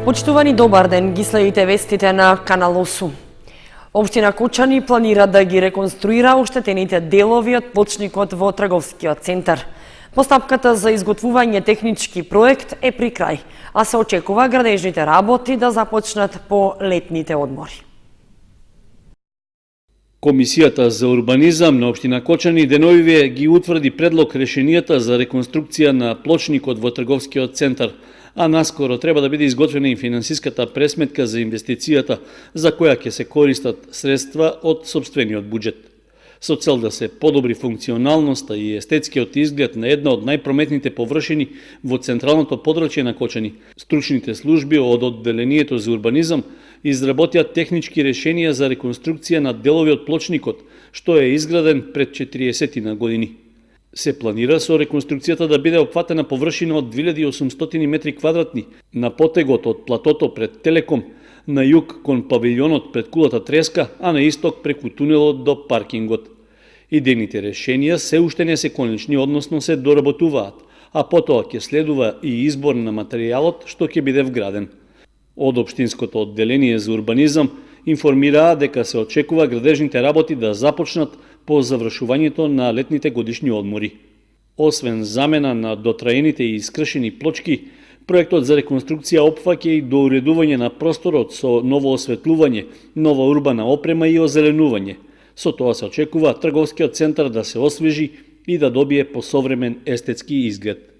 Почитувани, добар ден, ги следите вестите на Канал 8. Општина Кочани планира да ги реконструира оштетените делови од плочникот во трговскиот центар. Постапката за изготвување технички проект е при крај, а се очекува градежните работи да започнат по летните одмори. Комисијата за урбанизам на општина Кочани деновиве ги утврди предлог решенијата за реконструкција на плочникот во трговскиот центар, а наскоро треба да биде изготвена и финансиската пресметка за инвестицијата, за која ќе се користат средства од сопствениот буџет. Со цел да се подобри функционалноста и естетскиот изглед на една од најпрометните површини во централното подрачје на Кочани, стручните служби од одделението за урбанизам изработија технички решенија за реконструкција на делови од плочникот, што е изграден пред 40 години. Се планира со реконструкцијата да биде опфатена површина од 2800 метри квадратни на потегот од платото пред Телеком, на југ кон павилјонот пред кулата Треска, а на исток преку тунелот до паркингот. Идејните решенија се уште не се конечни, односно се доработуваат, а потоа ќе следува и избор на материјалот што ќе биде вграден. Од општинското одделение за урбанизам информираа дека се очекува градежните работи да започнат по завршувањето на летните годишни одмори. Освен замена на дотраените и искршени плочки, проектот за реконструкција опфаќа и доуредување на просторот со ново осветлување, нова урбана опрема и озеленување. Со тоа се очекува трговскиот центар да се освежи и да добие посовремен естетски изглед.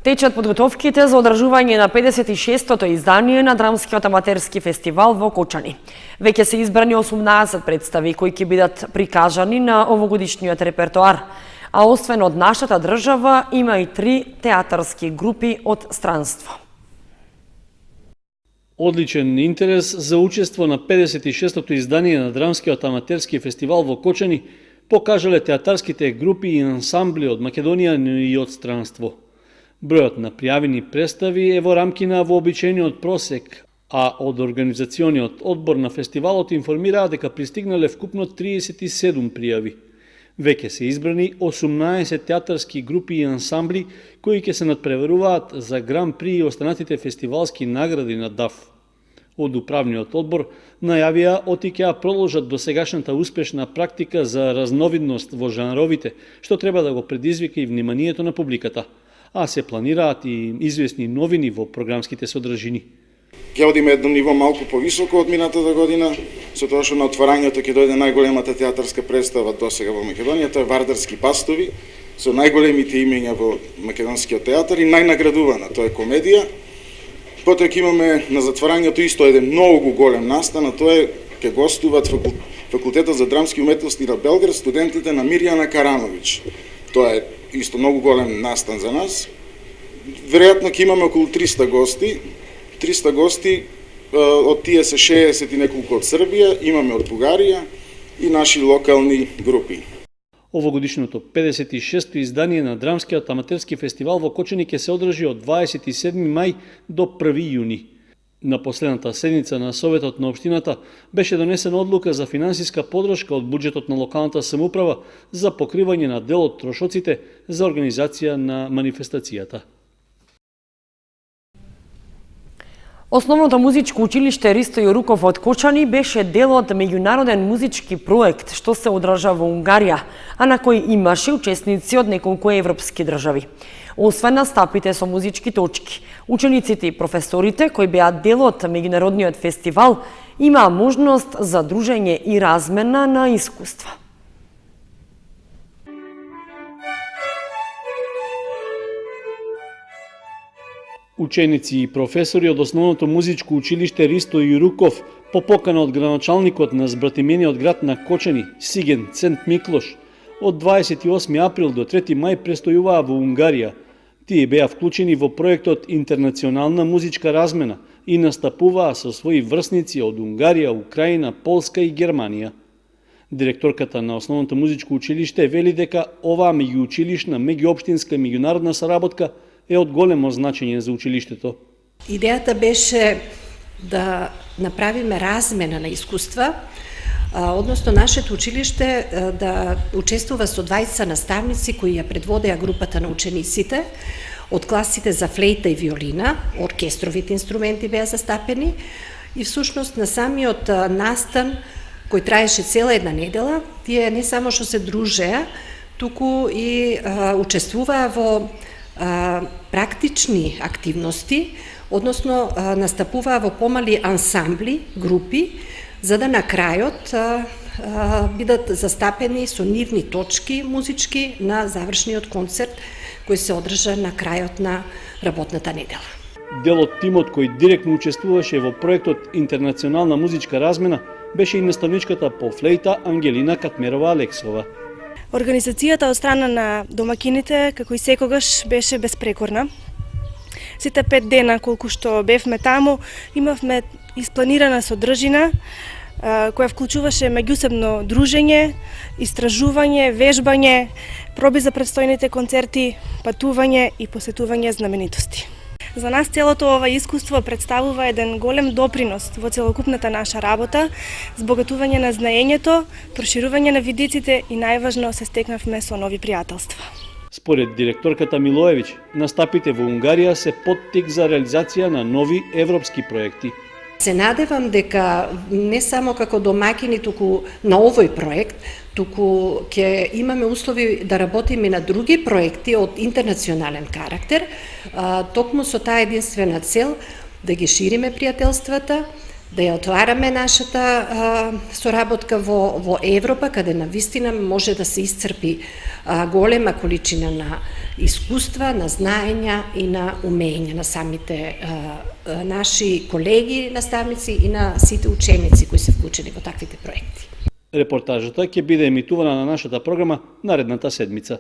Течат подготовките за одржување на 56-тото издание на Драмскиот аматерски фестивал во Кочани. Веќе се избрани 18 представи кои ќе бидат прикажани на овогодишниот репертоар, а освен од нашата држава има и 3 театарски групи од странство. Одличен интерес за учество на 56-тото издание на Драмскиот аматерски фестивал во Кочани покажале театарските групи и ансамбли од Македонија и од странство. Бројот на пријавени представи е во рамки на вообичаениот просек, а од организациониот одбор на фестивалот информираа дека пристигнале вкупно 37 пријави. Веќе се избрани 18 театарски групи и ансамбли кои ќе се надпреваруваат за Гран При и останатите фестивалски награди на ДАФ. Од управниот одбор најавија оти ќе продолжат досегашната успешна практика за разновидност во жанровите, што треба да го предизвика и вниманието на публиката, а се планираат и известни новини во програмските содржини. Ќе одиме едно ниво малку повисоко од минатата година, со тоа што на отварањето ќе дојде најголемата театарска представа досега во Македонија, тоа е Вардарски пастови, со најголемите имења во македонскиот театар и најнаградувана, тоа е комедија. Потоа ќе имаме на затварањето исто еден многу голем настан, а тоа е ќе гостуваат Факултетот за драмски уметности на Белград, студентите на Мирјана Карановиќ. Тоа е исто многу голем настан за нас. Веројатно ќе имаме околу 300 гости. 300 гости, од тие се 60 и неколку од Србија, имаме од Бугарија и наши локални групи. Овогодишното 56-то издание на Драмскиот аматерски фестивал во Кочани ќе се одржи од 27 мај до 1 јуни. На последната седница на Советот на општината беше донесена одлука за финансиска подршка од буџетот на локалната самоуправа за покривање на дел од трошоците за организација на манифестацијата. Основното музичко училиште Ристо Јоруков од Кочани беше дел од меѓународен музички проект што се одржа во Унгарија, а на кој имаше учесници од неколку европски држави. Освен настапите со музички точки, учениците и професорите кои беа дел од меѓународниот фестивал имаа можност за дружење и размена на искуства. Ученици и професори од основното музичко училиште Ристо Јоруков по покана од градоначалникот на збратимениот град на Кочани, Сиген Цент Миклош, од 28 април до 3 мај престојуваа во Унгарија. Тие беа вклучени во проектот Интернационална музичка размена и настапуваа со своји врсници од Унгарија, Украина, Полска и Германија. Директорката на основното музичко училиште вели дека оваа меѓуучилишна, меѓуопштинска и меѓународна соработка е од големо значење за училиштето. Идејата беше да направиме размена на искуства, односно нашето училиште да учествува со 20 наставници кои ја предводеа групата на учениците од класите за флейта и виолина, оркестровите инструменти беа застапени и всушност на самиот настан кој траеше цела една недела, тие не само што се дружеа, туку и учествуваа во практични активности, односно настапуваа во помали ансамбли, групи, за да на крајот бидат застапени со нивни точки музички на завршниот концерт кој се одржа на крајот на работната недела. Дел од тимот кој директно учествуваше во проектот Интернационална музичка размена беше и наставничката по флейта Ангелина Катмерова-Алексова. Организацијата од страна на домакините, како и секогаш, беше безпрекорна. Сите 5 дена колку што бевме таму, имавме испланирана содржина, која вклучуваше меѓусебно дружење, истражување, вежбање, проби за предстојните концерти, патување и посетување знаменитости. За нас целото ова искуство представува еден голем допринос во целокупната наша работа, збогатување на знаењето, проширување на видиците и најважно се стекнавме со нови пријателства. Според директорката Милоевиќ, настапите во Унгарија се поттик за реализација на нови европски проекти. Се надевам дека не само како домакини туку на овој проект, туку ќе имаме услови да работиме на други проекти од интернационален карактер, токму со таа единствена цел да ги шириме пријателствата, да ја отвараме нашата соработка во Европа, каде навистина може да се исцрпи голема количина на искуства, на знаења и на умења на самите наши колеги, наставници и на сите ученици кои се вклучени во таквите проекти. Репортажата ќе биде емитувана на нашата програма наредната седмица.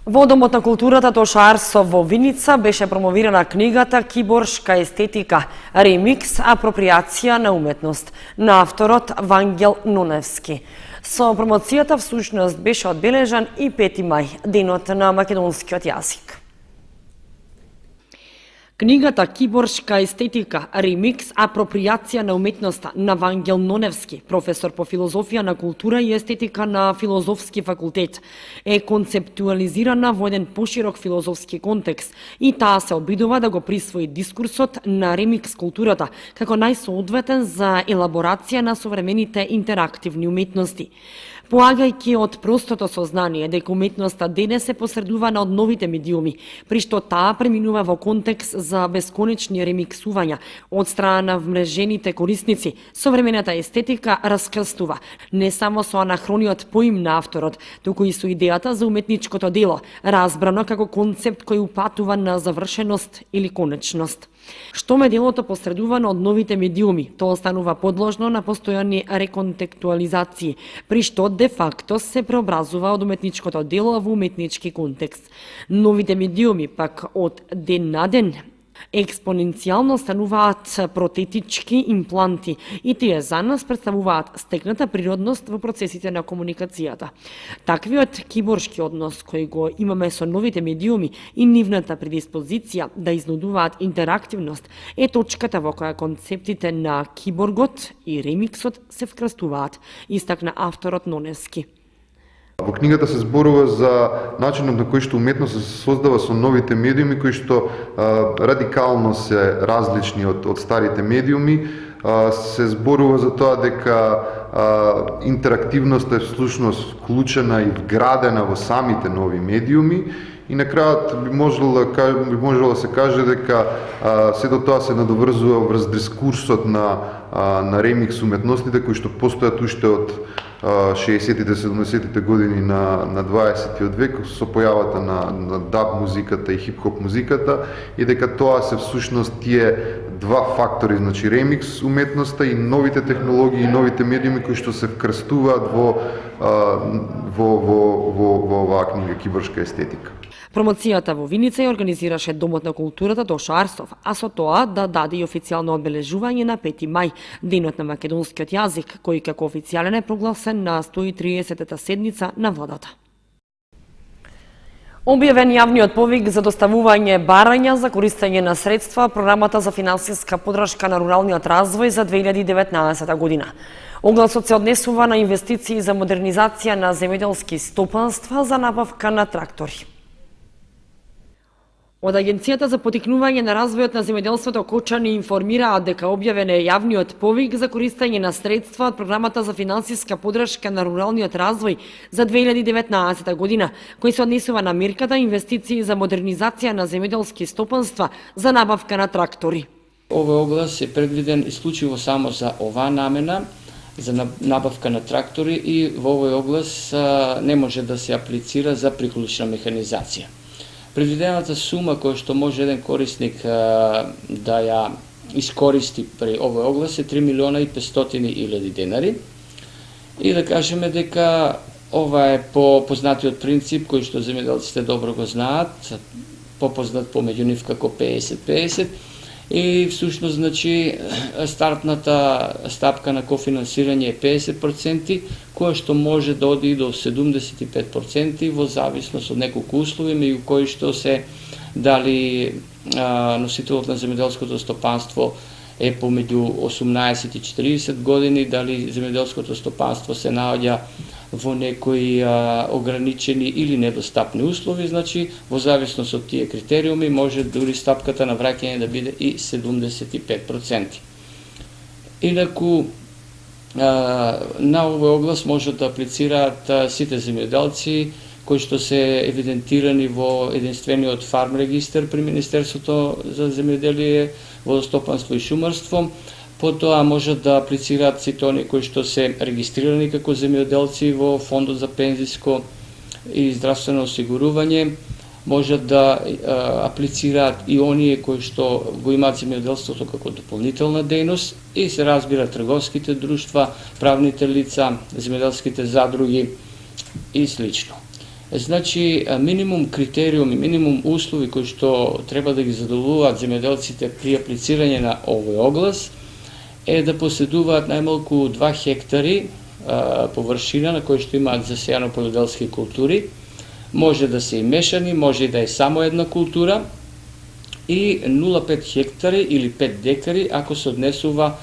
Во Домот на културата Тоша Арсов во Виница беше промовирана книгата «Киборшка естетика. Ремикс, апроприација на уметност» на авторот Вангел Ноневски. Со промоцијата всушност беше одбележан и 5 мај, денот на македонскиот јазик. Книгата «Киборшка естетика. Ремикс, апроприација на уметноста» на Вангел Ноневски, професор по филозофија на култура и естетика на Филозофски факултет, е концептуализирана во еден поширок филозофски контекст и таа се обидува да го присвои дискурсот на ремикс културата како најсоодветен за елаборација на современите интерактивни уметности. Поагајќи од простото сознание дека уметноста денес се посредувана од новите медиуми, при што таа преминува во контекст за бесконечни ремиксувања од страна на вмрежените корисници, современата естетика раскрстува не само со анахрониот поим на авторот, туку и со идејата за уметничкото дело, разбрано како концепт кој упатува на завршеност или конечност. Штоме делото посредувано од новите медиуми, тоа останува подложно на постојани реконтекстуализации, при што де факто се преобразува од уметничкото дело во уметнички контекст. Новите медиуми пак од ден на ден експоненцијално стануваат протетички импланти и тие за нас представуваат стекната природност во процесите на комуникацијата. Таквиот киборшки однос кој го имаме со новите медиуми и нивната предиспозиција да изнудуваат интерактивност е точката во која концептите на киборгот и ремиксот се вкрстуваат, истакна авторот Ноневски. Во книгата се зборува за начинот на кој што уметност се создава со новите медиуми, кои што радикално се различни од старите медиуми. Се зборува за тоа дека интерактивноста е всушност вклучена и вградена во самите нови медиуми. И на крајот би можело да се каже дека сето тоа се надоврзува врз дискурсот на ремикс уметностите кои што постојат уште од 60-тите, 70-тите години на 20-тиот век со појавата на даб музиката и хип-хоп музиката и дека тоа се всушност тие два фактори, значи ремикс уметноста и новите технологии и новите медиуми кои што се вкрстуваат во оваа книга «Киборшка естетика». Промоцијата во Виница ја организираше Домот на културата Тоша Арсов, а со тоа да даде и официјално одбележување на 5 мај, денот на македонскиот јазик, кој како официјален е прогласен на 130-та седница на владата. Објавен јавниот повик за доставување барања за користење на средства програмата за финансиска поддршка на руралниот развој за 2019 година. Огласот се однесува на инвестиции за модернизација на земјоделски стопанства за набавка на трактори. Од Агенцијата за потикнување на развојот на земјоделството Кочани информираат дека објавен е јавниот повик за користење на средства од програмата за финансиска поддршка на руралниот развој за 2019 година, кој се однесува на мерката инвестиции за модернизација на земјоделски стопанства за набавка на трактори. Овој оглас е предвиден исклучиво само за оваа намена, за набавка на трактори, и во овој оглас не може да се аплицира за приклучна механизација. Предвидената сума која што може еден корисник да ја искористи при овој оглас е 3.500.000 денари. И да кажеме дека ова е по познатиот принцип кој што земјоделците добро го знаат, попознат помеѓу нив како 50-50, и всушност значи стартната стапка на кофинансирање е 50%, која што може да оди до 75% во зависност од неколку услови, меѓу кои што се дали носителот на земјоделското стопанство е помеѓу 18 и 40 години, дали земјоделското стопанство се наоѓа во некои ограничени или недостапни услови, значи во зависност од тие критериуми може дури стапката на враќање да биде и 75%. Инаку на овој оглас можат да аплицираат сите земјоделци кои што се евидентирани во единствениот фарм регистар при Министерството за земјоделие, водостопанство и шумарство. Потоа можат да аплицираат сите оние кои што се регистрирани како земјоделци во Фондот за пензиско и здравствено осигурување, можат да аплицираат и оние кои што го имаат земјоделството како дополнителна дејност, и се разбира трговските друштва, правните лица, земјоделските задруги и слично. Значи, минимум критериуми, минимум услови кои што треба да ги задоволуваат земјоделците при аплицирање на овој оглас е да поседуваат најмалку 2 хектари површина на кои што имаат засејано полјоделски култури. Може да се и мешани, може и да е само една култура, и 0,5 хектари или 5 декари ако се однесува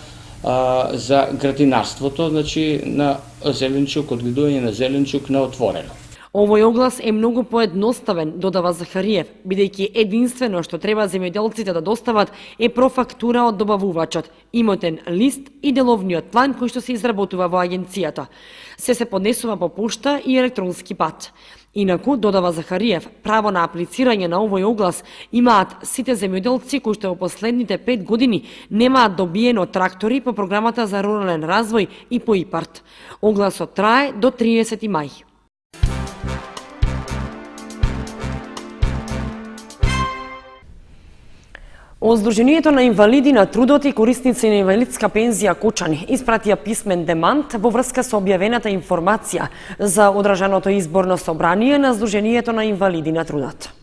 за градинарството, значи на зеленчук, одгледување на зеленчук на отворено. Овој оглас е многу поедноставен, додава Захариев, бидејќи единствено што треба земјоделците да достават е профактура од добавувачот, имотен лист и деловниот план кој што се изработува во агенцијата. Се поднесува по пошта и електронски пат. Инаку, додава Захариев, право на аплицирање на овој оглас имаат сите земјоделци кои што во последните 5 години немаат добиено трактори по програмата за рурален развој и по ИПАРТ. Огласот трае до 30 мај. Од Сдруженијето на инвалиди на трудот и корисници на инвалидска пензија Кочани испратија писмен демант во врска со објавената информација за одржаното изборно собрание на Сдруженијето на инвалиди на трудот.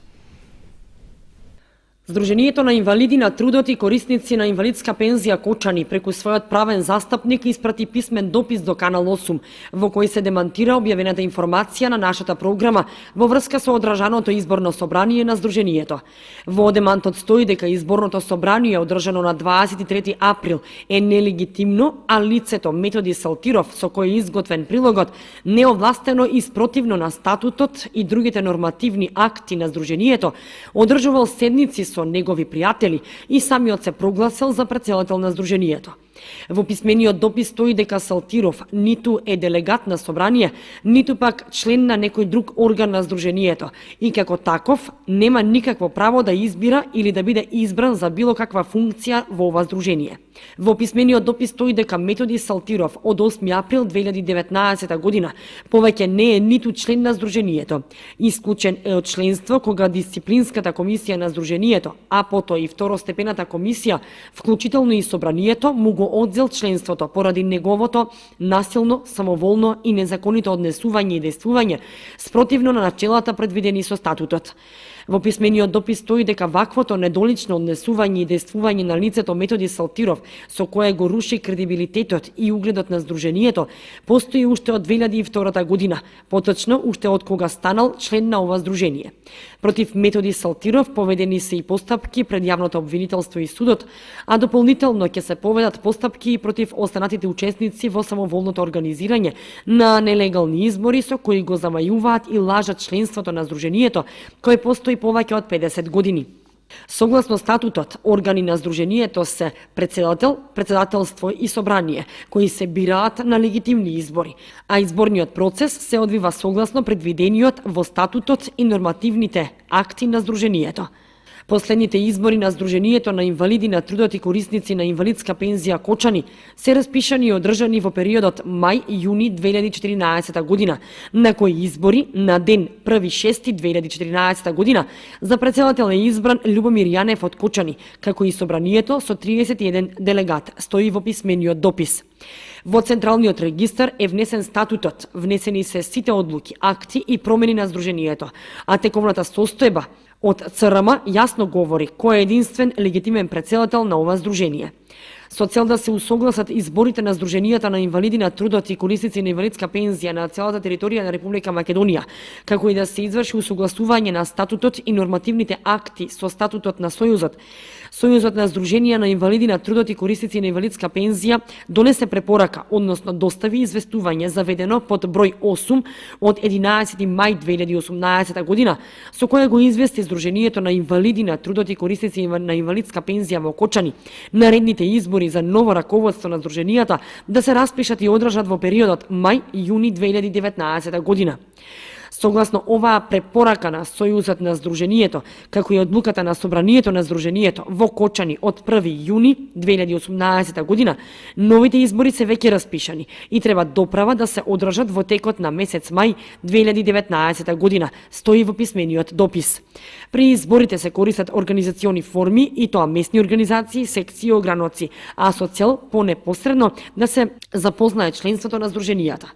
Сдруженијето на инвалиди на трудот и корисници на инвалидска пензија Кочани преку својот правен застапник испрати писмен допис до Канал 8, во кој се демантира објавената информација на нашата програма во врска со одржаното изборно собрание на Сдруженијето. Во демантот стои дека изборното собрание одржано на 23 април е нелегитимно, а лицето Методи Салтиров, со кој е изготвен прилогот, неовластено и спротивно на статутот и другите нормативни акти на Сдруженијето, одржувал седници со негови пријатели и самиот се прогласил за претседател на Сдруженијето. Во писмениот допис стои дека Салтиров ниту е делегат на собрание, ниту пак член на некој друг орган на Сдруженијето и како таков нема никакво право да избира или да биде избран за било каква функција во ова Сдружение. Во писмениот допис стои дека Методи Салтиров од 8 април 2019 година повеќе не е ниту член на Сдруженијето. Исклучен е од членство кога дисциплинската комисија на Сдруженијето, а потоа и второстепената комисија, вклучително и собранието, му го одзел членството поради неговото насилно, самоволно и незаконито однесување и действување спротивно на начелата предвидени со статутот. Во писмениот допис стои дека ваквото недолично однесување и действување на лицето Методи Салтиров, со кое го руши кредибилитетот и угледот на Сдруженијето, постои уште од 2002 година, поточно уште од кога станал член на ова Сдружение. Против Методи Салтиров поведени се и постапки пред јавното обвинителство и судот, а дополнително ќе се поведат постапки и против останатите учесници во самоволното организирање на нелегални избори со кои го замајуваат и лажат членството на Сдруженијето, кое постои повеќе од 50 години. Согласно статутот, органи на Сдруженијето се председател, председателство и собрание, кои се бираат на легитимни избори, а изборниот процес се одвива согласно предвидениот во статутот и нормативните акти на Сдруженијето. Последните избори на Сдруженијето на инвалиди на трудот и корисници на инвалидска пензија Кочани се распишани и одржани во периодот мај-јуни 2014 година, на кои избори на ден 1.6.2014 година за председател е избран Љубомир Јанев од Кочани, како и собранието со 31 делегат, стои во писмениот допис. Во Централниот регистар е внесен статутот, внесени се сите одлуки, акти и промени на Сдруженијето, а тековната состојба од ЦРМ јасно говори кој е единствен легитимен председател на ова Сдружение. Со цел да се усогласат изборите на Сдруженијата на инвалиди на трудот и корисници на инвалидска пензија на целата територија на Република Македонија, како и да се изврши усогласување на статутот и нормативните акти со статутот на Сојузот, Сојузот на Сдруженија на инвалиди на трудот и корисници на инвалидска пензија донесе препорака, односно достави известување заведено под број 8 од 11 мај 2018 година, со кое го извести Сдруженијето на инвалиди на трудот и корисници на инвалидска пензија во Кочани наредните избори за ново раководство на Сдруженијата да се распишат и одржат во периодот мај-јуни 2019 година. Согласно оваа препорака на Сојузот на Сдруженијето, како и одлуката на Собранието на Сдруженијето во Кочани од 1 јуни 2018 година, новите избори се веќе распишани и треба доправа да се одржат во текот на месец мај 2019 година, стои во писмениот допис. При изборите се користат организациони форми и тоа местни организации, секции и ограноци, а со цел понепосредно да се запознае членството на Сдруженијата.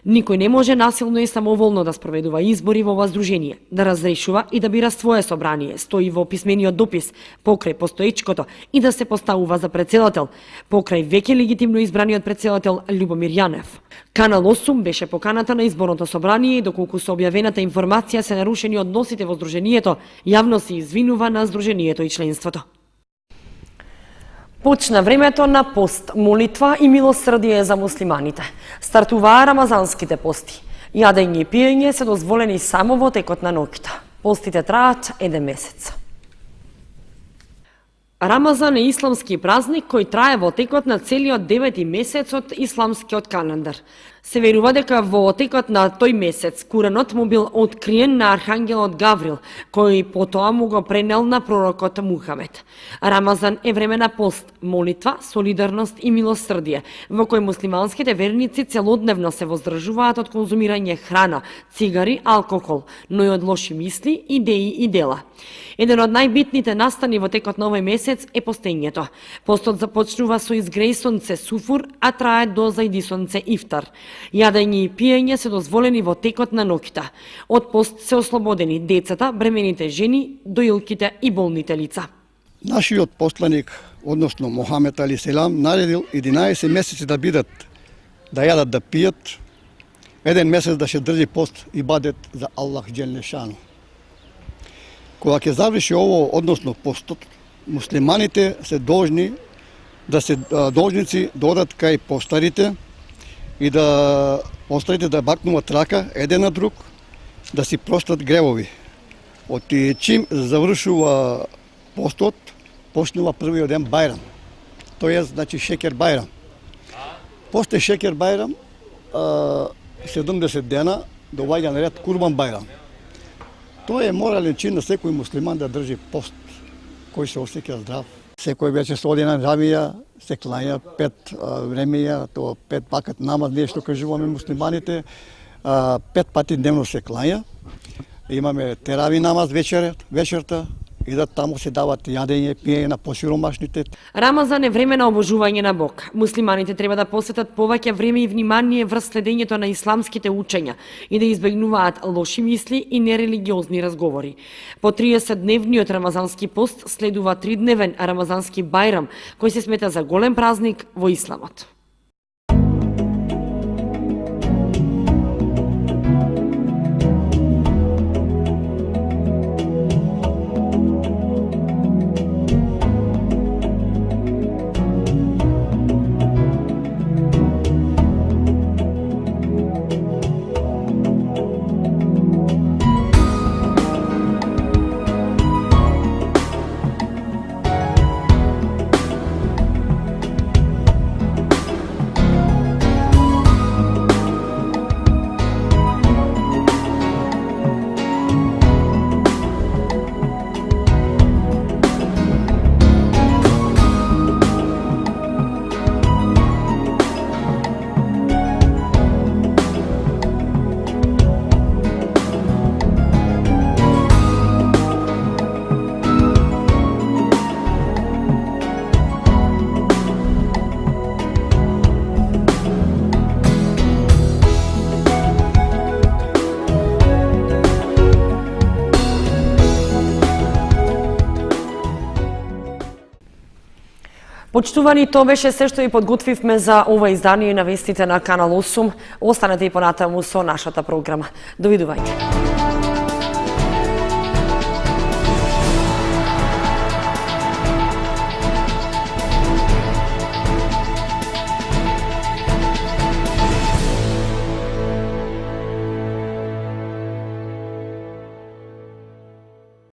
Никој не може насилно и самоволно да спроведува избори во ова Сдружение, да разрешува и да бира свое собрание, стои во писмениот допис, покрај постоечкото и да се поставува за председател, покрај веќе легитимно избраниот председател Љубомир Јанев. Канал 8 беше поканата на изборното собрание и доколку со објавената информација се нарушени односите во Сдруженијето, јавно се извинува на Сдруженијето и членството. Почна времето на пост, молитва и милосрдие за муслиманите. Стартуваа рамазанските пости. Јадење и пиење се дозволени само во текот на ноќта. Постите траат 1 месец. Рамазан е исламски празник кој трае во текот на целиот 9 месец од исламскиот календар. Се верува дека во текот на тој месец Куранот му бил откриен на архангелот Гаврил, кој потоа му го пренел на пророкот Мухамед. Рамазан е време на пост, молитва, солидарност и милосрдие, во кој муслиманските верници целодневно се воздржуваат од конзумирање храна, цигари, алкохол, но и од лоши мисли, идеи и дела. Еден од најбитните настани во текот на овој месец е постењето. Постот започнува со изгреј сонце суфур, а трае до зајди сонце ифтар. Јадење и пиење се дозволени во текот на ноќта. Од пост се ослободени децата, бремените жени, доилките и болните лица. Нашиот посланик, односно Мохамед али селам, наредил 11 месеци да бидат, да јадат, да пијат, 1 месец да се држи пост и бадет за Аллах Џелешану. Кога ќе заврши ово, односно постот, муслиманите се должни да се должници да одат кај постарите и да постарите да бакнуваат рака еден на друг, да си простат гревови. Од чим завршува постот, почнува првиот ден Бајрам. Тоа е, значи, шекер Бајрам. После шекер Бајрам, 70 дена доаѓа на ред Курбан Бајрам. Тоа е морален чин на секој муслиман да држи пост, кој се осеќа здрав. Секој вече се оди на џамија, се клања 5 времеја, тоа 5 пакат намаз, ние што кажуваме муслиманите, 5 пати дневно се клања. Имаме терави намаз вечерта, идат таму се дават јадење, пиење на посиромашните. Рамазан е време на обожување на Бог. Муслиманите треба да посветат повеќе време и внимание врз следењето на исламските учења и да избегнуваат лоши мисли и нерелигиозни разговори. По 30-дневниот рамазански пост следува 3-дневен рамазански бајрам, кој се смета за голем празник во исламот. Почитувани, тоа беше се што ви подготвивме за ова издание на вестите на Канал 8. Останете и понатаму со нашата програма. Довидување.